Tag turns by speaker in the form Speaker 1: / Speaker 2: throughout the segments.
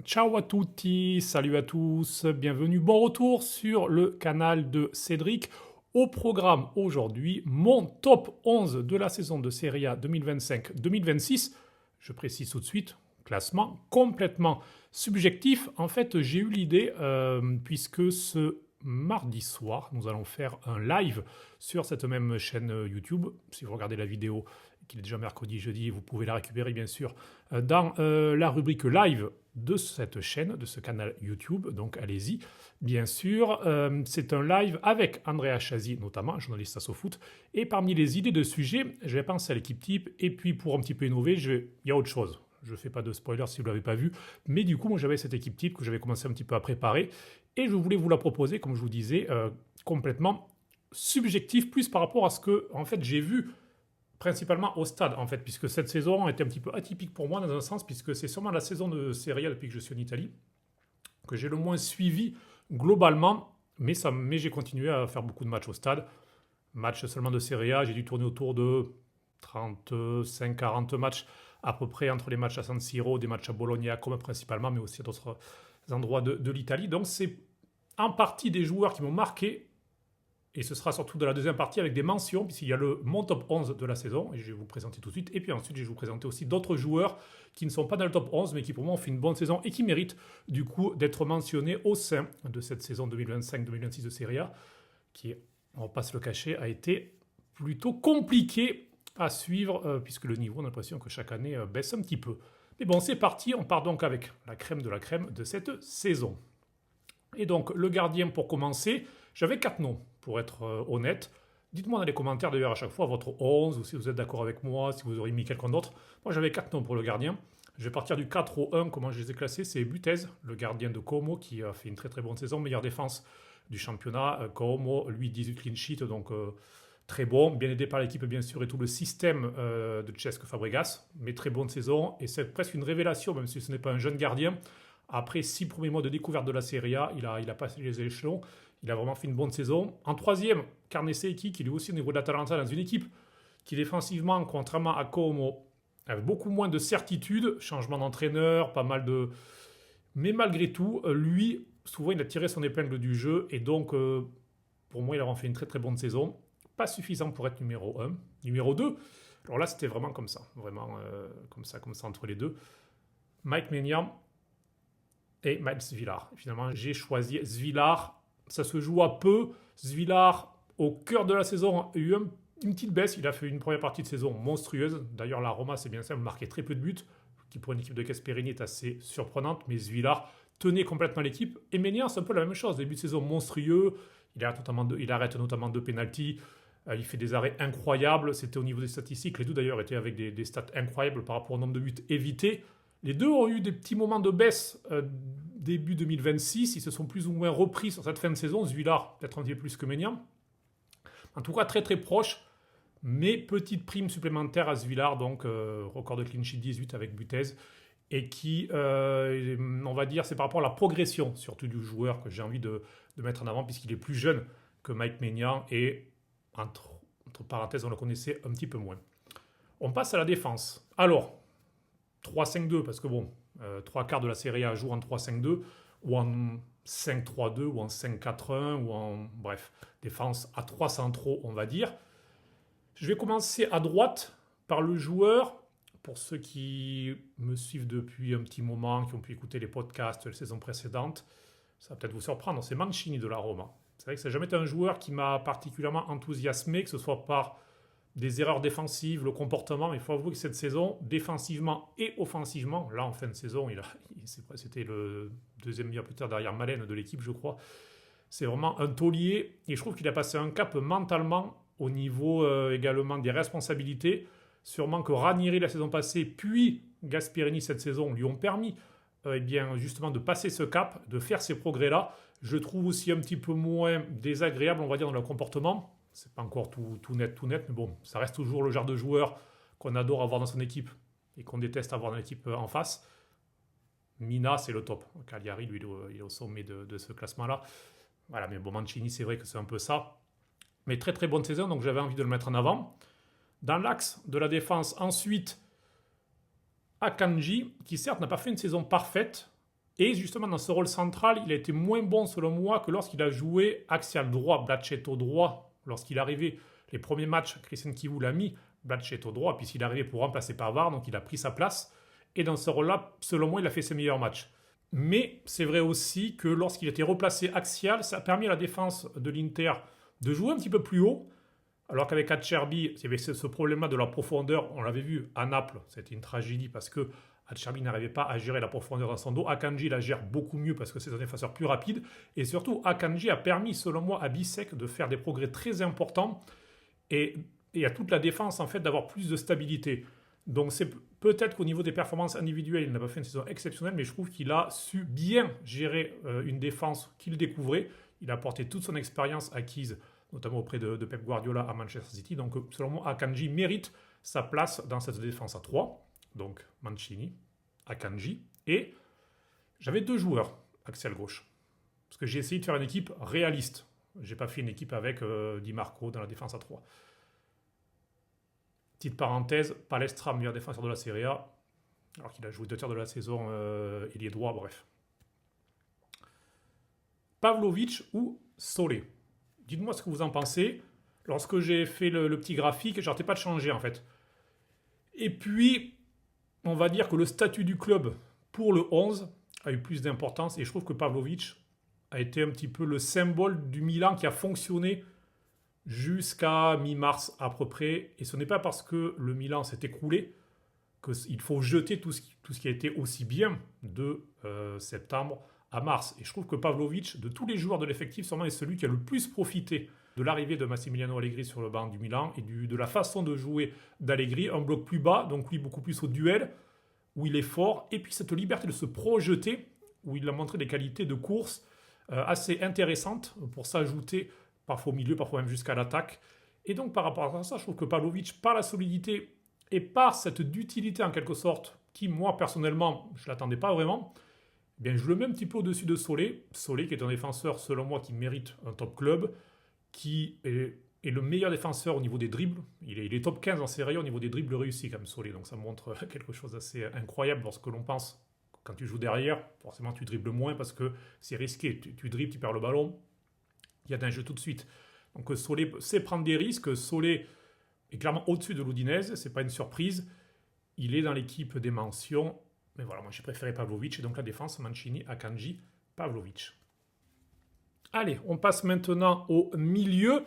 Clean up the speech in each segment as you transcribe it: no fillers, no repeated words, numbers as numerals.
Speaker 1: Ciao à tutti, salut à tous, bienvenue, bon retour sur le canal de Cédric. Au programme aujourd'hui, mon top 11 de la saison de Serie A 2025-2026. Je précise tout de suite, classement complètement subjectif. En fait, j'ai eu l'idée, puisque ce mardi soir, nous allons faire un live sur cette même chaîne YouTube. Si vous regardez la vidéo, qui est déjà mercredi, jeudi, vous pouvez la récupérer bien sûr dans la rubrique live de cette chaîne, de ce canal YouTube. Donc allez-y, bien sûr. C'est un live avec Andrea Chazy, notamment, journaliste à SoFoot. Et parmi les idées de sujets, j'ai pensé à l'équipe type. Et puis pour un petit peu innover, il y a autre chose. Je ne fais pas de spoiler si vous ne l'avez pas vu. Mais du coup, moi j'avais cette équipe type que j'avais commencé un petit peu à préparer. Et je voulais vous la proposer, comme je vous disais, complètement subjectif, plus par rapport à ce que en fait, j'ai vu principalement au stade, en fait, puisque cette saison était un petit peu atypique pour moi dans un sens, puisque c'est sûrement la saison de Serie A depuis que je suis en Italie, que j'ai le moins suivi globalement, mais j'ai continué à faire beaucoup de matchs au stade. Matchs seulement de Serie A, j'ai dû tourner autour de 35-40 matchs à peu près entre les matchs à San Siro, des matchs à Bologna, comme principalement, mais aussi à d'autres endroits de l'Italie. Donc c'est en partie des joueurs qui m'ont marqué. Et ce sera surtout dans la deuxième partie avec des mentions, puisqu'il y a mon top 11 de la saison, et je vais vous le présenter tout de suite. Et puis ensuite, je vais vous présenter aussi d'autres joueurs qui ne sont pas dans le top 11, mais qui pour moi ont fait une bonne saison et qui méritent du coup d'être mentionnés au sein de cette saison 2025-2026 de Serie A, qui, on ne va pas se le cacher, a été plutôt compliqué à suivre, puisque le niveau, on a l'impression que chaque année baisse un petit peu. Mais bon, c'est parti, on part donc avec la crème de la crème de cette saison. Et donc, le gardien pour commencer, j'avais 4 noms, pour être honnête. Dites-moi dans les commentaires d'ailleurs à chaque fois votre 11, ou si vous êtes d'accord avec moi, si vous auriez mis quelqu'un d'autre. Moi j'avais 4 noms pour le gardien. Je vais partir du 4 au 1, comment je les ai classés. C'est Butez, le gardien de Como, qui a fait une très très bonne saison, meilleure défense du championnat. Como, lui, 18 clean sheet, donc très bon, bien aidé par l'équipe bien sûr et tout le système de Cesc Fabregas, mais très bonne saison. Et c'est presque une révélation, même si ce n'est pas un jeune gardien. Après 6 premiers mois de découverte de la Serie A, il a passé les échelons. Il a vraiment fait une bonne saison. En troisième, Carne Seiki, qui lui aussi au niveau de l'Atalanta dans une équipe qui défensivement, contrairement à Como, avait beaucoup moins de certitude. Changement d'entraîneur, pas mal de... Mais malgré tout, lui, souvent, il a tiré son épingle du jeu. Et donc, pour moi, il a vraiment fait une très très bonne saison. Pas suffisant pour être numéro 1. Numéro 2, alors là, c'était vraiment comme ça. Vraiment comme ça entre les deux. Mike Maignan et Matt Svilar. Finalement, j'ai choisi Svilar. Ça se joue à peu. Svilar, au cœur de la saison, a eu une petite baisse. Il a fait une première partie de saison monstrueuse. D'ailleurs, la Roma, c'est bien ça, marquait très peu de buts, qui pour une équipe de Gasperini est assez surprenante. Mais Svilar tenait complètement l'équipe. Et Maignan, c'est un peu la même chose. Début de saison monstrueux. Il arrête notamment 2 pénaltys. Il fait des arrêts incroyables. C'était au niveau des statistiques. Les deux, d'ailleurs, étaient avec des stats incroyables par rapport au nombre de buts évités. Les deux ont eu des petits moments de baisse début 2026. Ils se sont plus ou moins repris sur cette fin de saison. Svilar, peut-être un petit peu plus que Maignan. En tout cas, très très proche. Mais petite prime supplémentaire à Svilar, donc record de clean sheet 18 avec Butez. Et qui, on va dire, c'est par rapport à la progression, surtout du joueur, que j'ai envie de mettre en avant, puisqu'il est plus jeune que Mike Maignan. Et entre parenthèses, on le connaissait un petit peu moins. On passe à la défense. Alors, 3-5-2, parce que bon, 3 quarts de la Serie A joue en 3-5-2, ou en 5-3-2, ou en 5-4-1, ou en, bref, défense à 3 centraux, on va dire. Je vais commencer à droite par le joueur, pour ceux qui me suivent depuis un petit moment, qui ont pu écouter les podcasts de la saison précédente, ça va peut-être vous surprendre, c'est Mancini de la Roma. C'est vrai que ça n'a jamais été un joueur qui m'a particulièrement enthousiasmé, que ce soit par des erreurs défensives, le comportement. Il faut avouer que cette saison, défensivement et offensivement, là en fin de saison, c'était le deuxième meilleur buteur derrière Malen de l'équipe, je crois. C'est vraiment un taulier et je trouve qu'il a passé un cap mentalement au niveau également des responsabilités. Sûrement que Ranieri la saison passée, puis Gasperini cette saison lui ont permis eh bien, justement de passer ce cap, de faire ces progrès-là. Je trouve aussi un petit peu moins désagréable, on va dire, dans le comportement. C'est pas encore tout net, mais bon, ça reste toujours le genre de joueur qu'on adore avoir dans son équipe et qu'on déteste avoir dans l'équipe en face. Mina, c'est le top. Cagliari, lui, il est au sommet de ce classement-là. Voilà, mais bon, Mancini, c'est vrai que c'est un peu ça. Mais très très bonne saison, donc j'avais envie de le mettre en avant. Dans l'axe de la défense, ensuite, Akanji, qui certes n'a pas fait une saison parfaite, Et justement, dans ce rôle central, il a été moins bon selon moi que lorsqu'il a joué axial droit, Blatchetto droit. Lorsqu'il est arrivé, les premiers matchs, Christian Kivu l'a mis Blatchetto droit, puisqu'il est arrivé pour remplacer Pavard, donc il a pris sa place. Et dans ce rôle-là, selon moi, il a fait ses meilleurs matchs. Mais c'est vrai aussi que lorsqu'il était replacé axial, ça a permis à la défense de l'Inter de jouer un petit peu plus haut. Alors qu'avec Acerbi, il y avait ce problème-là de la profondeur. On l'avait vu à Naples, c'était une tragédie parce que Acerbi n'arrivait pas à gérer la profondeur dans son dos. Akanji la gère beaucoup mieux parce que c'est un défenseur plus rapide. Et surtout, Akanji a permis, selon moi, à Bissek de faire des progrès très importants et à toute la défense, en fait, d'avoir plus de stabilité. Donc c'est peut-être qu'au niveau des performances individuelles, il n'a pas fait une saison exceptionnelle, mais je trouve qu'il a su bien gérer une défense qu'il découvrait. Il a apporté toute son expérience acquise, notamment auprès de Pep Guardiola à Manchester City. Donc selon moi, Akanji mérite sa place dans cette défense à 3. Donc Mancini, Akanji. Et j'avais 2 joueurs, axial gauche. Parce que j'ai essayé de faire une équipe réaliste. Je n'ai pas fait une équipe avec Di Marco dans la défense à 3. Petite parenthèse, Palestra, meilleur défenseur de la Serie A, alors qu'il a joué 2 tiers de la saison, ailier droit, bref. Pavlovic ou Solé. Dites-moi ce que vous en pensez. Lorsque j'ai fait le petit graphique, j'arrêtais pas de changer en fait. Et puis, on va dire que le statut du club pour le 11 a eu plus d'importance et je trouve que Pavlovic a été un petit peu le symbole du Milan qui a fonctionné jusqu'à mi-mars à peu près. Et ce n'est pas parce que le Milan s'est écroulé qu'il faut jeter tout ce qui a été aussi bien de septembre à mars. Et je trouve que Pavlovic, de tous les joueurs de l'effectif, sûrement est celui qui a le plus profité de l'arrivée de Massimiliano Allegri sur le banc du Milan et de la façon de jouer d'Allegri, un bloc plus bas, donc lui beaucoup plus au duel, où il est fort, et puis cette liberté de se projeter, où il a montré des qualités de course assez intéressantes pour s'ajouter parfois au milieu, parfois même jusqu'à l'attaque. Et donc par rapport à ça, je trouve que Pavlovic, par la solidité et par cette utilité en quelque sorte, qui moi personnellement, je ne l'attendais pas vraiment, eh bien, je le mets un petit peu au-dessus de Solé. Solé qui est un défenseur selon moi qui mérite un top club, qui est le meilleur défenseur au niveau des dribbles. Il est top 15 en Serie A au niveau des dribbles réussis comme Solé, donc ça montre quelque chose d'assez incroyable lorsque l'on pense, quand tu joues derrière, forcément tu dribbles moins parce que c'est risqué, tu dribbles, tu perds le ballon, il y a un jeu tout de suite. Donc Solé sait prendre des risques, Solé est clairement au-dessus de l'Udinese, c'est pas une surprise, il est dans l'équipe des mentions, mais voilà, moi j'ai préféré Pavlovic, et donc la défense, Mancini, Akanji, Pavlovic. Allez, on passe maintenant au milieu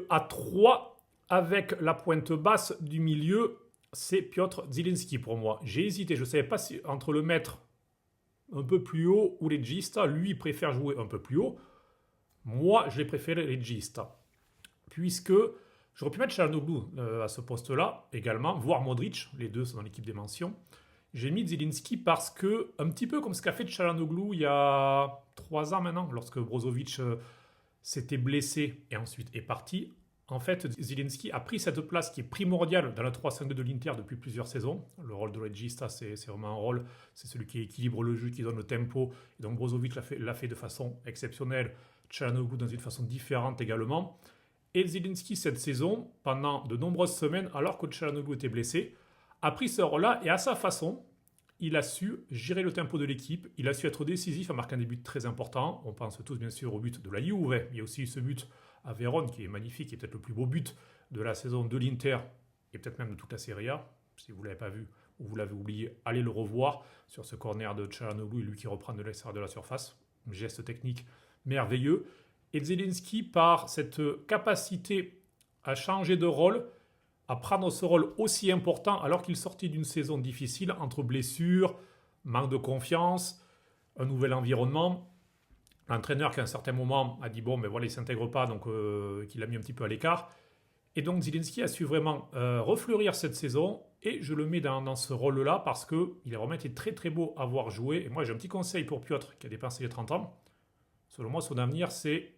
Speaker 1: à 3, avec la pointe basse du milieu, c'est Piotr Zielinski pour moi. J'ai hésité, je ne savais pas si entre le mettre un peu plus haut ou Regista. Lui, il préfère jouer un peu plus haut. Moi, je l'ai préféré Regista. Puisque j'aurais pu mettre Çalhanoğlu à ce poste-là également, voire Modric, les deux sont dans l'équipe des mentions. J'ai mis Zielinski parce que, un petit peu comme ce qu'a fait Çalhanoğlu il y a 3 ans maintenant, lorsque Brozovic s'était blessé et ensuite est parti. En fait, Zielinski a pris cette place qui est primordiale dans la 3-5-2 de l'Inter depuis plusieurs saisons. Le rôle de regista, c'est vraiment un rôle, c'est celui qui équilibre le jeu, qui donne le tempo. Et donc Brozovic l'a fait de façon exceptionnelle, Çalhanoğlu dans une façon différente également. Et Zielinski, cette saison, pendant de nombreuses semaines, alors que Çalhanoğlu était blessé, a pris ce rôle-là et à sa façon, il a su gérer le tempo de l'équipe, il a su être décisif en marquant des buts très importants. On pense tous bien sûr au but de la Juve, il y a aussi ce but à Vérone qui est magnifique, qui est peut-être le plus beau but de la saison de l'Inter et peut-être même de toute la Serie A. Si vous ne l'avez pas vu ou vous l'avez oublié, allez le revoir sur ce corner de Çalhanoğlu et lui qui reprend de l'extérieur de la surface. Un geste technique merveilleux. Et Zielinski, par cette capacité à changer de rôle, à prendre ce rôle aussi important alors qu'il sortait d'une saison difficile entre blessures, manque de confiance, un nouvel environnement. L'entraîneur qui à un certain moment a dit bon mais voilà il ne s'intègre pas donc qu'il l'a mis un petit peu à l'écart. Et donc Zielinski a su vraiment refleurir cette saison et je le mets dans ce rôle-là parce qu'il a vraiment été très très beau à voir jouer. Et moi j'ai un petit conseil pour Piotr qui a dépassé les 30 ans. Selon moi son avenir c'est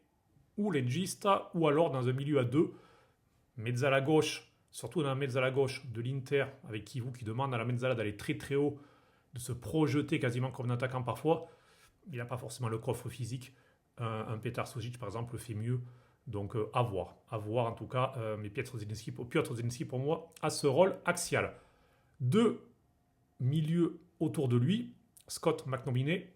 Speaker 1: ou Regista ou alors dans un milieu à 2, mezzala gauche, surtout dans la mezzala gauche de l'Inter, avec Kivu qui demande à la mezzala d'aller très très haut, de se projeter quasiment comme un attaquant parfois. Il n'a pas forcément le coffre physique. Un Petar Sujic, par exemple, le fait mieux. Donc, à voir. À voir, en tout cas. Mais Piotr Zielinski, pour moi, a ce rôle axial. 2 milieux autour de lui. Scott McTominay,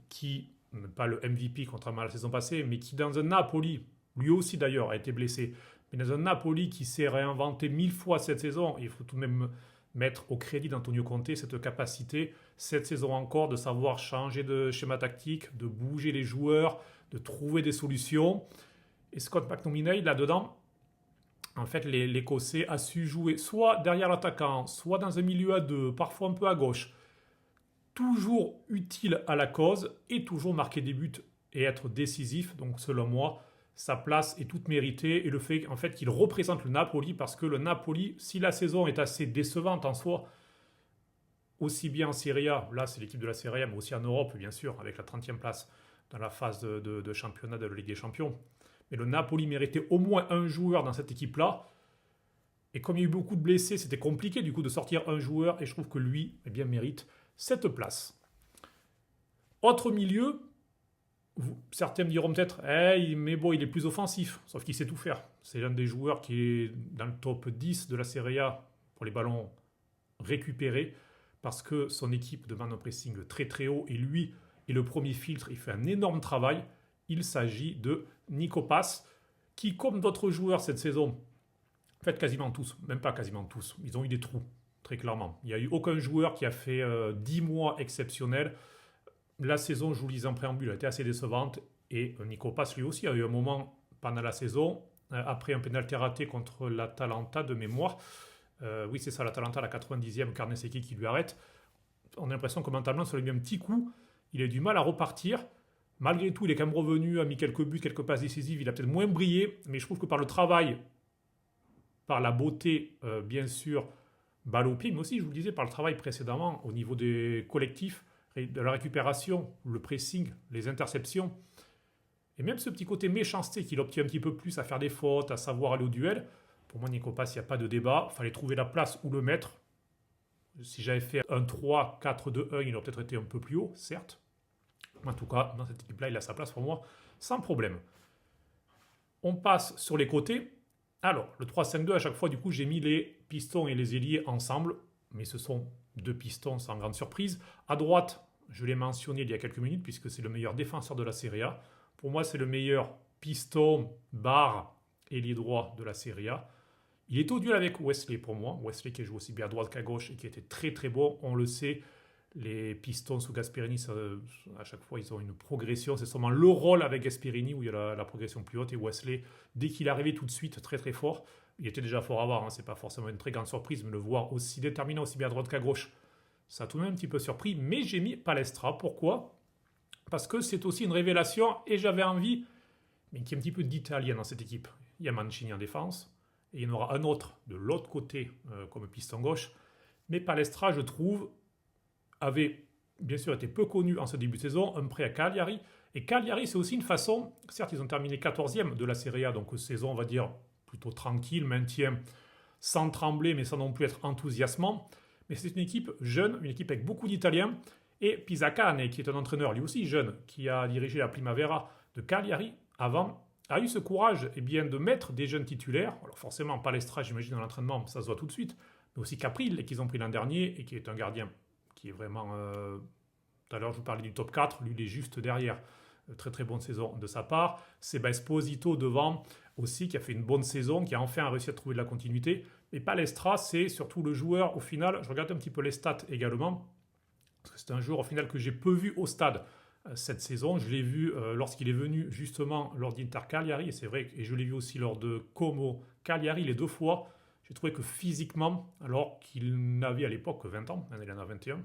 Speaker 1: qui, pas le MVP contrairement à la saison passée, mais qui dans un Napoli, lui aussi d'ailleurs a été blessé, mais dans un Napoli qui s'est réinventé 1000 fois cette saison, il faut tout de même mettre au crédit d'Antonio Conte cette capacité, cette saison encore, de savoir changer de schéma tactique, de bouger les joueurs, de trouver des solutions. Et Scott McTominay, là-dedans, en fait, l'Écossais a su jouer soit derrière l'attaquant, soit dans un milieu à deux, parfois un peu à gauche, toujours utile à la cause et toujours marquer des buts et être décisif. Donc selon moi, sa place est toute méritée et le fait en fait qu'il représente le Napoli parce que le Napoli, si la saison est assez décevante en soi, aussi bien en Serie A, là c'est l'équipe de la Serie A, mais aussi en Europe bien sûr, avec la 30e place dans la phase de championnat de la Ligue des Champions. Mais le Napoli méritait au moins un joueur dans cette équipe-là. Et comme il y a eu beaucoup de blessés, c'était compliqué du coup de sortir un joueur et je trouve que lui eh bien, mérite cette place. Autre milieu, certains me diront peut-être, hey, mais bon, il est plus offensif, sauf qu'il sait tout faire. C'est l'un des joueurs qui est dans le top 10 de la Serie A pour les ballons récupérés, parce que son équipe demande un pressing très très haut, et lui est le premier filtre, il fait un énorme travail. Il s'agit de Nico Pass, qui, comme d'autres joueurs cette saison, en fait quasiment tous, même pas quasiment tous, ils ont eu des trous, très clairement. Il n'y a eu aucun joueur qui a fait 10 mois exceptionnels. La saison, je vous le disais en préambule, a été assez décevante. Et Nico Pass, lui aussi, a eu un moment pendant la saison, après un pénalty raté contre l'Atalanta de mémoire. Oui, c'est ça, l'Atalanta, la 90e, Carnesecchi qui lui arrête. On a l'impression que mentalement, ça lui a mis un petit coup. Il a eu du mal à repartir. Malgré tout, il est quand même revenu, a mis quelques buts, quelques passes décisives. Il a peut-être moins brillé, mais je trouve que par le travail, par la beauté, bien sûr, balle au pied, mais aussi, je vous le disais, par le travail précédemment, au niveau des collectifs, de la récupération, le pressing, les interceptions, et même ce petit côté méchanceté qu'il obtient un petit peu plus à faire des fautes, à savoir aller au duel. Pour moi, Nico Pass, il n'y a pas de débat. Il fallait trouver la place où le mettre. Si j'avais fait un 3-4-2-1, il aurait peut-être été un peu plus haut, certes. En tout cas, dans cette équipe-là, il a sa place pour moi, sans problème. On passe sur les côtés. Alors, le 3-5-2, à chaque fois, du coup, j'ai mis les pistons et les ailiers ensemble, mais ce sont deux pistons sans grande surprise. À droite, je l'ai mentionné il y a quelques minutes, puisque c'est le meilleur défenseur de la Serie A. Pour moi, c'est le meilleur piston, barre, ailier droit de la Serie A. Il est au duel avec Wesley pour moi. Wesley qui joue aussi bien à droite qu'à gauche et qui était très très bon, on le sait. Les Pistons sous Gasperini, à chaque fois, ils ont une progression. C'est seulement le rôle avec Gasperini où il y a la progression plus haute. Et Wesley, dès qu'il est arrivé tout de suite, très très fort. Il était déjà fort à voir, hein, c'est pas forcément une très grande surprise, mais le voir aussi déterminant, aussi bien à droite qu'à gauche, ça a tout de même un petit peu surpris. Mais j'ai mis Palestra. Pourquoi? Parce que c'est aussi une révélation et j'avais envie, mais qu'il y ait un petit peu d'italien dans cette équipe. Il y a Mancini en défense et il y en aura un autre de l'autre côté comme piston gauche. Mais Palestra, je trouve, avait bien sûr été peu connu en ce début de saison, un prêt à Cagliari. Et Cagliari, c'est aussi une façon, certes, ils ont terminé 14e de la Serie A, donc saison, on va dire, plutôt tranquille, maintien sans trembler, mais sans non plus être enthousiasmant. Mais c'est une équipe jeune, une équipe avec beaucoup d'Italiens. Et Pisacane, qui est un entraîneur lui aussi jeune, qui a dirigé la Primavera de Cagliari avant, a eu ce courage eh bien, de mettre des jeunes titulaires. Alors forcément, Palestra, j'imagine, dans l'entraînement, ça se voit tout de suite. Mais aussi Caprile, qu'ils ont pris l'an dernier, et qui est un gardien qui est vraiment... tout à l'heure, je vous parlais du top 4, lui, il est juste derrière. Très très bonne saison de sa part. Seba Esposito devant aussi, qui a fait une bonne saison, qui a enfin réussi à trouver de la continuité. Et Palestra, c'est surtout le joueur, au final, je regarde un petit peu les stats également, parce que c'est un joueur au final que j'ai peu vu au stade cette saison. Je l'ai vu lorsqu'il est venu justement lors d'Inter Cagliari, et c'est vrai, et je l'ai vu aussi lors de Como Cagliari les deux fois. J'ai trouvé que physiquement, alors qu'il n'avait à l'époque que 20 ans, il en a 21,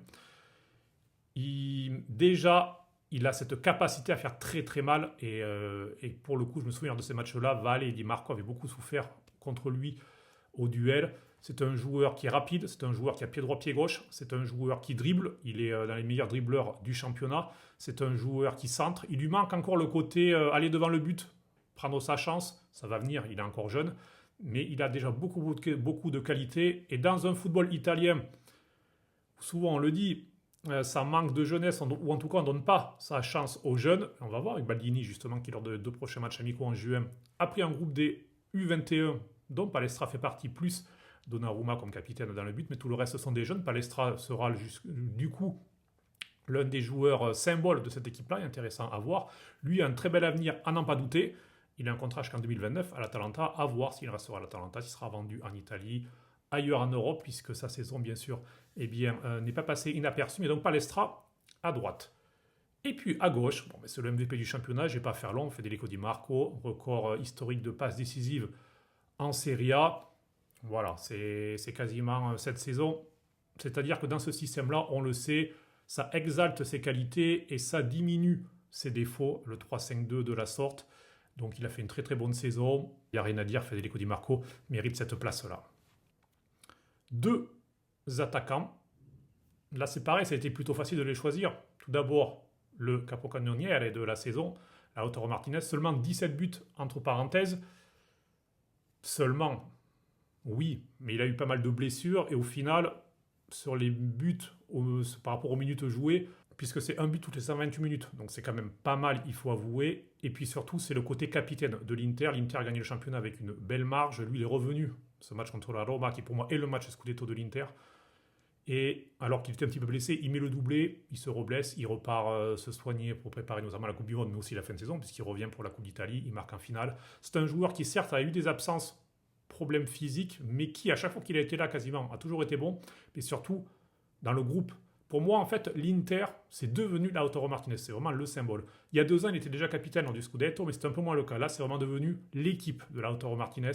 Speaker 1: il a cette capacité à faire très très mal. Et pour le coup, je me souviens de ces matchs-là, Valle et Di Marco avaient beaucoup souffert contre lui au duel. C'est un joueur qui est rapide, c'est un joueur qui a pied droit, pied gauche, c'est un joueur qui dribble, il est dans les meilleurs dribbleurs du championnat, c'est un joueur qui centre. Il lui manque encore le côté aller devant le but, prendre sa chance, ça va venir, il est encore jeune, mais il a déjà beaucoup de qualité. Et dans un football italien, souvent on le dit, ça manque de jeunesse, ou en tout cas on ne donne pas sa chance aux jeunes. On va voir avec Baldini justement qui lors de deux prochains matchs amicaux en juin a pris un groupe des U21 dont Palestra fait partie, plus Donnarumma comme capitaine dans le but, mais tout le reste sont des jeunes. Palestra sera du coup l'un des joueurs symboles de cette équipe-là, intéressant à voir. Lui a un très bel avenir, à n'en pas douter. Il a un contrat jusqu'en 2029 à l'Atalanta, à voir s'il restera à l'Atalanta, s'il sera vendu en Italie, ailleurs en Europe, puisque sa saison, bien sûr, n'est pas passée inaperçue, mais donc Palestra à droite. Et puis à gauche, bon, c'est le MVP du championnat, je ne vais pas faire long, Federico Di Marco, record historique de passes décisives en Serie A. Voilà, c'est quasiment cette saison. C'est-à-dire que dans ce système-là, on le sait, ça exalte ses qualités et ça diminue ses défauts, le 3-5-2 de la sorte. Donc il a fait une très très bonne saison. Il n'y a rien à dire, Federico Di Marco mérite cette place-là. Deux attaquants. Là c'est pareil, ça a été plutôt facile de les choisir. Tout d'abord, le capocannoniere de la saison, Lautaro Martinez, seulement 17 buts entre parenthèses. Seulement, oui, mais il a eu pas mal de blessures et au final, sur les buts par rapport aux minutes jouées, puisque c'est un but toutes les 128 minutes, donc c'est quand même pas mal, il faut avouer. Et puis surtout, c'est le côté capitaine de l'Inter. L'Inter a gagné le championnat avec une belle marge. Lui, il est revenu, ce match contre la Roma, qui pour moi est le match Scudetto de l'Inter. Et alors qu'il était un petit peu blessé, il met le doublé, il se reblesse, il repart se soigner pour préparer notamment la Coupe du Monde, mais aussi la fin de saison, puisqu'il revient pour la Coupe d'Italie, il marque en finale. C'est un joueur qui certes a eu des absences, problèmes physiques, mais qui à chaque fois qu'il a été là quasiment a toujours été bon, mais surtout dans le groupe. Pour moi, en fait, l'Inter, c'est devenu Lautaro Martinez, c'est vraiment le symbole. Il y a 2 ans, il était déjà capitaine lors du Scudetto, mais c'est un peu moins le cas. Là, c'est vraiment devenu l'équipe de Lautaro Martinez,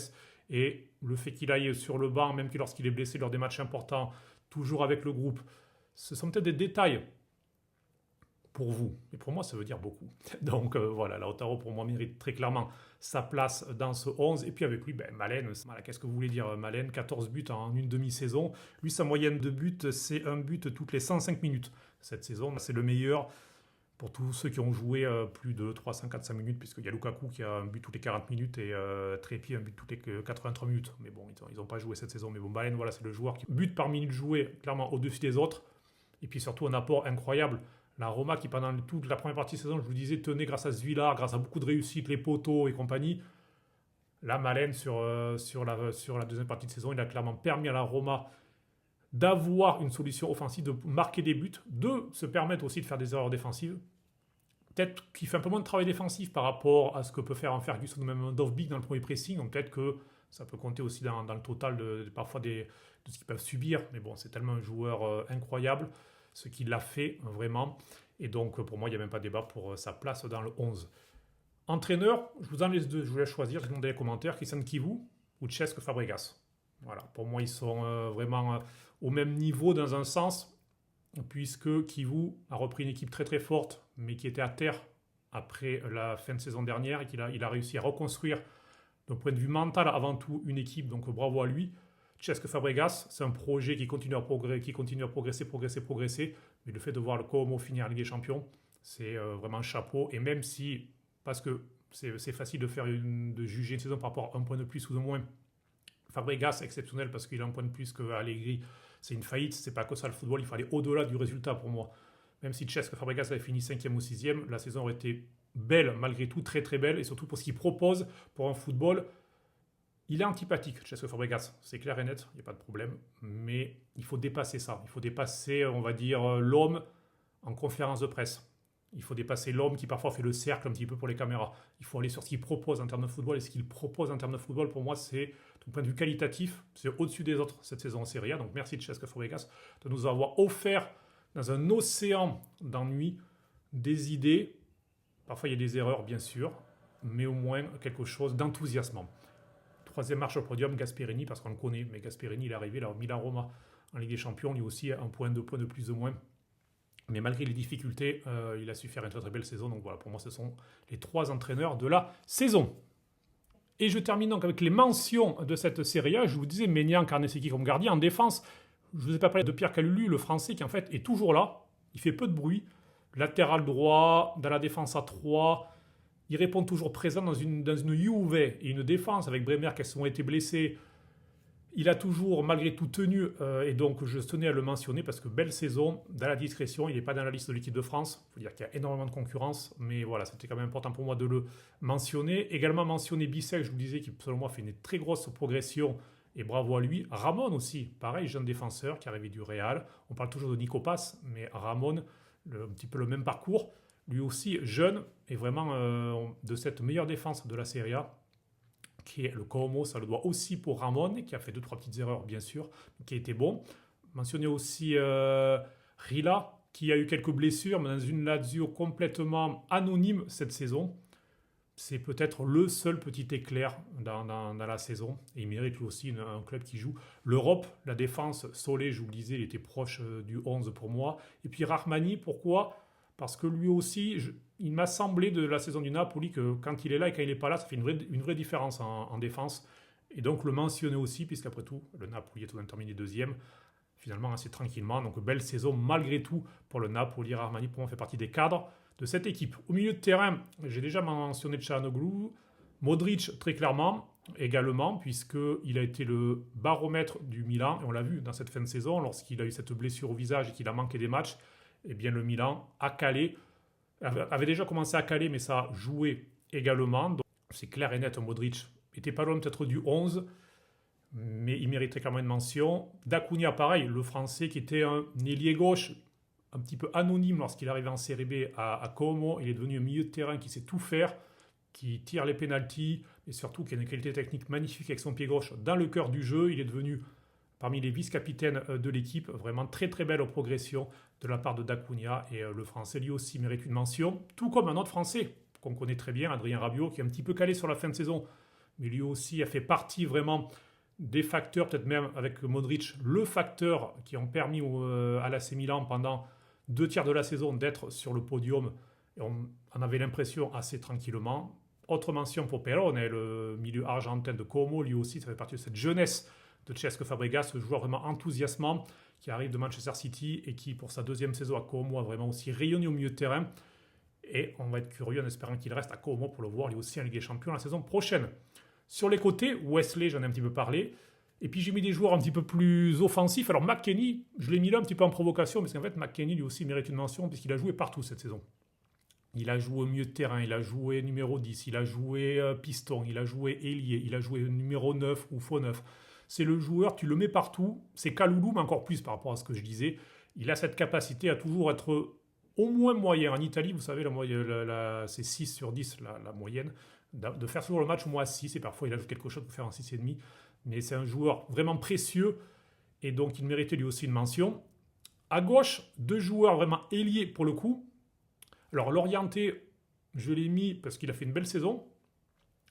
Speaker 1: et le fait qu'il aille sur le banc, même que lorsqu'il est blessé lors des matchs importants, toujours avec le groupe. Ce sont peut-être des détails pour vous, mais pour moi, ça veut dire beaucoup. Donc voilà, Lautaro, pour moi, mérite très clairement sa place dans ce 11. Et puis avec lui, Malen, qu'est-ce que vous voulez dire Malen, 14 buts en une demi-saison. Lui, sa moyenne de buts, c'est un but toutes les 105 minutes. Cette saison, c'est le meilleur pour tous ceux qui ont joué plus de 300-400 minutes, puisqu'il y a Lukaku qui a un but toutes les 40 minutes et Trépy un but toutes les 83 minutes. Mais bon, ils n'ont pas joué cette saison. Mais bon, Malen, voilà, c'est le joueur qui but par minute joué, clairement au-dessus des autres. Et puis surtout un apport incroyable. La Roma qui pendant toute la première partie de saison, je vous disais, tenait grâce à Svila, grâce à beaucoup de réussites, les poteaux et compagnie. Là, Malen, sur la deuxième partie de saison, il a clairement permis à la Roma d'avoir une solution offensive, de marquer des buts, de se permettre aussi de faire des erreurs défensives. Peut-être qu'il fait un peu moins de travail défensif par rapport à ce que peut faire un Ferguson ou même un Dovbyk dans le premier pressing. Donc peut-être que ça peut compter aussi dans le total parfois de ce qu'ils peuvent subir. Mais bon, c'est tellement un joueur incroyable, ce qu'il a fait vraiment. Et donc pour moi, il n'y a même pas de débat pour sa place dans le 11. Entraîneur, je vous en laisse 2, je vous laisse choisir. Je demande dans les commentaires, Christian Chivu ou Cesc Fabregas. Voilà, pour moi, ils sont vraiment au même niveau dans un sens, puisque Chivu a repris une équipe très très forte, mais qui était à terre après la fin de saison dernière, et il a réussi à reconstruire, d'un point de vue mental avant tout, une équipe, donc bravo à lui. Cesc Fabregas, c'est un projet qui continue à progresser, mais le fait de voir le Como finir en Ligue des Champions, c'est vraiment chapeau, et même si, parce que c'est facile de juger une saison par rapport à un point de plus ou de moins, Fabregas exceptionnel parce qu'il a un point de plus qu'Allegri, c'est une faillite, c'est pas que ça le football, il faut aller au-delà du résultat pour moi. Même si Cesc Fabregas avait fini 5e ou 6e, la saison aurait été belle malgré tout, très très belle, et surtout pour ce qu'il propose pour un football. Il est antipathique, Cesc Fabregas, c'est clair et net, il n'y a pas de problème, mais il faut dépasser ça, il faut dépasser, on va dire, l'homme en conférence de presse. Il faut dépasser l'homme qui parfois fait le cercle un petit peu pour les caméras. Il faut aller sur ce qu'il propose en termes de football. Et ce qu'il propose en termes de football, pour moi, c'est, d'un point de vue qualitatif, c'est au-dessus des autres cette saison en Serie A. Donc merci Cesc Fabregas de nous avoir offert, dans un océan d'ennui, des idées. Parfois, il y a des erreurs, bien sûr, mais au moins quelque chose d'enthousiasmant. 3e marche au podium, Gasperini, parce qu'on le connaît. Mais Gasperini, il est arrivé, là, Milan-Roma en Ligue des Champions, lui aussi, un point, 2 points de plus ou moins. Mais malgré les difficultés, il a su faire une très très belle saison. Donc voilà, pour moi, ce sont les 3 entraîneurs de la saison. Et je termine donc avec les mentions de cette Serie A. Je vous disais, Maignan, Carnesecchi comme gardien. En défense, je ne vous ai pas parlé de Pierre Kalulu, le Français, qui en fait est toujours là. Il fait peu de bruit. Latéral droit, dans la défense à 3. Il répond toujours présent dans une Juve et une défense avec Bremer qui ont été blessés. Il a toujours, malgré tout, tenu, et donc je tenais à le mentionner parce que belle saison, dans la discrétion, il n'est pas dans la liste de l'équipe de France. Il faut dire qu'il y a énormément de concurrence, mais voilà, c'était quand même important pour moi de le mentionner. Également mentionner Bissek, je vous disais, qui selon moi fait une très grosse progression, et bravo à lui. Ramon aussi, pareil, jeune défenseur qui est arrivé du Real. On parle toujours de Nico Pass, mais Ramon, un petit peu le même parcours. Lui aussi jeune et vraiment de cette meilleure défense de la Serie A, qui est le Como, ça le doit aussi pour Ramon, qui a fait 2-3 petites erreurs bien sûr, mais qui a été bon. Mentionner aussi Rila, qui a eu quelques blessures, mais dans une Lazio complètement anonyme cette saison. C'est peut-être le seul petit éclair dans la saison. Et il mérite lui aussi un club qui joue. L'Europe, la défense, Solé, je vous le disais, il était proche du 11 pour moi. Et puis Rahmani, pourquoi? Parce que lui aussi, il m'a semblé de la saison du Napoli que quand il est là et quand il n'est pas là, ça fait une vraie différence en défense. Et donc le mentionner aussi, puisqu'après tout, le Napoli est tout de même terminé deuxième, finalement assez tranquillement. Donc belle saison malgré tout pour le Napoli. Rahmani, pour moi, fait partie des cadres de cette équipe. Au milieu de terrain, j'ai déjà mentionné Çalhanoğlu, Modric très clairement également, puisqu'il a été le baromètre du Milan, et on l'a vu dans cette fin de saison, lorsqu'il a eu cette blessure au visage et qu'il a manqué des matchs, eh bien le Milan a calé, avait déjà commencé à caler, mais ça a joué également. Donc c'est clair et net, Modric était pas loin peut-être du 11, mais il méritait quand même une mention. D'Acunha, pareil, le Français qui était un ailier gauche, un petit peu anonyme lorsqu'il arrivait en Série B à Como. Il est devenu un milieu de terrain qui sait tout faire, qui tire les pénaltys et surtout qui a une qualité technique magnifique avec son pied gauche dans le cœur du jeu. Il est devenu parmi les vice-capitaines de l'équipe. Vraiment très très belle progression de la part de D'Acunha et le Français lui aussi mérite une mention. Tout comme un autre Français qu'on connaît très bien, Adrien Rabiot, qui est un petit peu calé sur la fin de saison, mais lui aussi a fait partie vraiment des facteurs, peut-être même avec Modric, le facteur qui ont permis à l'AC Milan pendant 2 tiers de la saison d'être sur le podium, et on en avait l'impression assez tranquillement. Autre mention pour Perone, le milieu argentin de Como, lui aussi ça fait partie de cette jeunesse de Cesc Fabregas, ce joueur vraiment enthousiasmant qui arrive de Manchester City et qui pour sa 2e saison à Como a vraiment aussi rayonné au milieu de terrain, et on va être curieux en espérant qu'il reste à Como pour le voir lui aussi en Ligue des Champions la saison prochaine. Sur les côtés, Wesley, j'en ai un petit peu parlé. Et puis j'ai mis des joueurs un petit peu plus offensifs. Alors McKennie, je l'ai mis là un petit peu en provocation, parce qu'en fait McKennie lui aussi mérite une mention, puisqu'il a joué partout cette saison. Il a joué au milieu de terrain, il a joué numéro 10, il a joué piston, il a joué ailier, il a joué numéro 9 ou faux 9. C'est le joueur, tu le mets partout. C'est Kalulu, mais encore plus par rapport à ce que je disais. Il a cette capacité à toujours être au moins moyen. En Italie, vous savez, c'est 6 sur 10 la moyenne. De faire toujours le match au moins à 6, et parfois il ajoute quelque chose pour faire un 6,5. Mais c'est un joueur vraiment précieux, et donc il méritait lui aussi une mention. À gauche, 2 joueurs vraiment ailiers pour le coup. Alors l'orienté, je l'ai mis parce qu'il a fait une belle saison,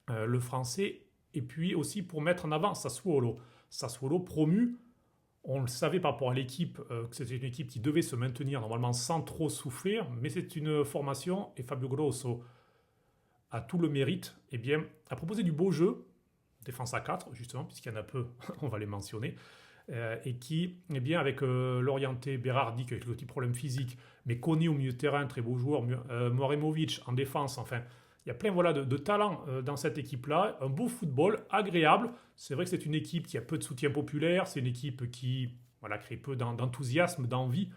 Speaker 1: le Français, et puis aussi pour mettre en avant Sassuolo. Sassuolo promu, on le savait par rapport à l'équipe, que c'était une équipe qui devait se maintenir normalement sans trop souffrir, mais c'est une formation, et Fabio Grosso a tout le mérite, eh bien, a proposé du beau jeu, défense à 4 justement, puisqu'il y en a peu, on va les mentionner, et qui, eh bien, avec l'orienté Berardi, qui a quelques petits problèmes physiques, mais Koné au milieu de terrain, très beau joueur, Moremovic en défense, enfin, il y a plein voilà, de talents dans cette équipe-là, un beau football, agréable. C'est vrai que c'est une équipe qui a peu de soutien populaire, c'est une équipe qui voilà, crée peu d'enthousiasme, d'envie,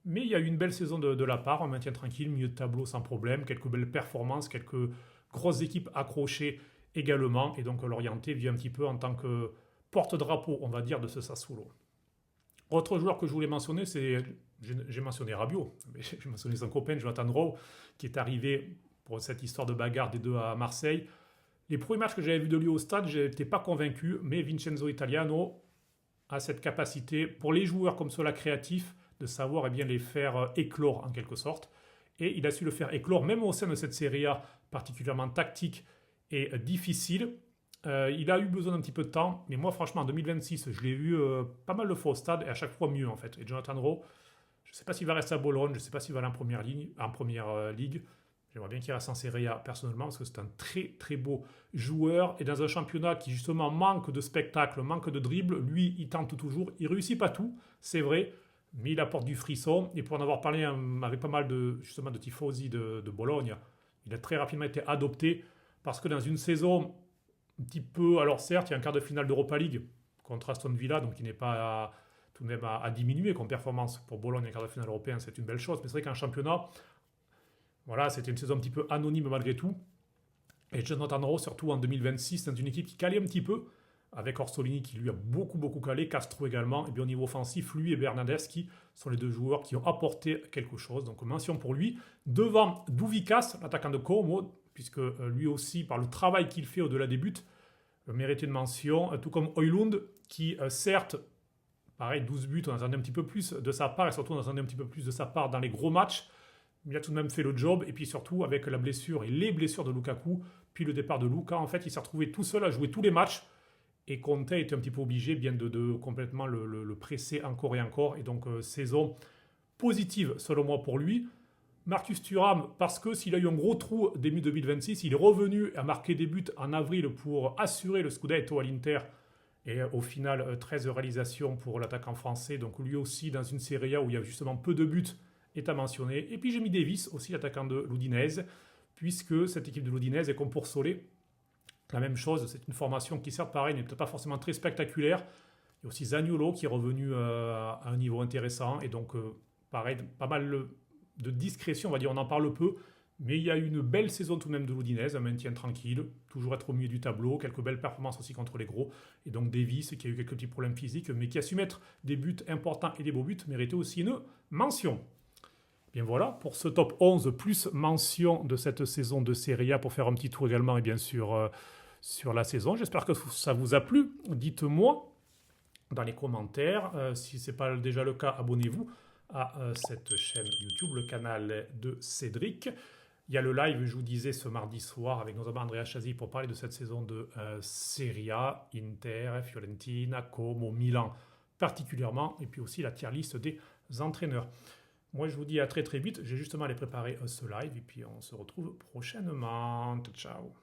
Speaker 1: mais il y a eu une belle saison de la part, on maintient tranquille, milieu de tableau sans problème, quelques belles performances, quelques grosses équipes accrochées également, et donc l'orienté vient un petit peu en tant que porte-drapeau, on va dire, de ce Sassuolo. Autre joueur que je voulais mentionner, j'ai mentionné Rabiot, mais j'ai mentionné son copain Jonathan Rowe, qui est arrivé pour cette histoire de bagarre des deux à Marseille. Les premiers matchs que j'avais vus de lui au stade, je n'étais pas convaincu, mais Vincenzo Italiano a cette capacité, pour les joueurs comme cela créatifs, de savoir eh bien, les faire éclore en quelque sorte. Et il a su le faire éclore, même au sein de cette Serie A particulièrement tactique et difficile. Il a eu besoin d'un petit peu de temps, mais moi franchement en 2026, je l'ai vu pas mal de fois au stade et à chaque fois mieux en fait. Et Jonathan Rowe, je ne sais pas s'il va rester à Bologne, je ne sais pas s'il va aller en première ligue. J'aimerais bien qu'il reste en Serie A personnellement parce que c'est un très très beau joueur. Et dans un championnat qui justement manque de spectacle, manque de dribble, lui il tente toujours. Il ne réussit pas tout, c'est vrai, mais il apporte du frisson. Et pour en avoir parlé avec pas mal de tifosi de Bologne, il a très rapidement été adopté parce que dans une saison un petit peu, alors certes il y a un quart de finale d'Europa League contre Aston Villa, donc il n'est pas tout de même à diminuer comme performance. Pour Bologne, un quart de finale européen c'est une belle chose, mais c'est vrai qu'en championnat, voilà, c'était une saison un petit peu anonyme malgré tout. Et Jonathan Rowe, surtout en 2026, c'est une équipe qui calait un petit peu. avec Orsolini qui lui a beaucoup calé, Castro également, et bien au niveau offensif, lui et Bernardes qui sont les deux joueurs qui ont apporté quelque chose, donc mention pour lui. Devant Douvikas, l'attaquant de Como, puisque lui aussi, par le travail qu'il fait au-delà des buts, mérite une mention, tout comme Højlund, qui certes, pareil, 12 buts, on attendait un petit peu plus de sa part, et surtout on attendait un petit peu plus de sa part dans les gros matchs, mais il a tout de même fait le job, et puis surtout avec la blessure et les blessures de Lukaku, puis le départ de Luka, en fait, il s'est retrouvé tout seul à jouer tous les matchs, et Conte était un petit peu obligé bien de complètement le presser encore et encore, et donc saison positive selon moi pour lui. Marcus Thuram, parce que s'il a eu un gros trou début 2026, il est revenu à marquer des buts en avril pour assurer le Scudetto à l'Inter. Et au final, 13 réalisations pour l'attaquant français. Donc lui aussi, dans une Serie A où il y a justement peu de buts, est à mentionner. Et puis j'ai mis Davis, aussi l'attaquant de l'Udinese, puisque cette équipe de l'Udinese est comme pour Solé. La même chose, c'est une formation qui certes pareil n'est peut-être pas forcément très spectaculaire. Il y a aussi Zaniolo qui est revenu à un niveau intéressant. Et donc pareil, pas mal de discrétion, on va dire, on en parle peu, mais il y a eu une belle saison tout de même de l'Udinese, un maintien tranquille, toujours être au milieu du tableau, quelques belles performances aussi contre les gros, et donc Davis qui a eu quelques petits problèmes physiques, mais qui a su mettre des buts importants et des beaux buts, méritait aussi une mention. Bien voilà, pour ce top 11, plus mention de cette saison de Serie A, pour faire un petit tour également, et bien sûr, sur la saison. J'espère que ça vous a plu. Dites-moi dans les commentaires, si ce n'est pas déjà le cas, abonnez-vous à cette chaîne YouTube, le canal de Cédric. Il y a le live, je vous disais, ce mardi soir avec notamment Andrea Chazzi pour parler de cette saison de Serie A, Inter, Fiorentina, Como, Milan particulièrement, et puis aussi la tier list des entraîneurs. Moi, je vous dis à très vite. J'ai justement allé préparer ce live, et puis on se retrouve prochainement. Ciao.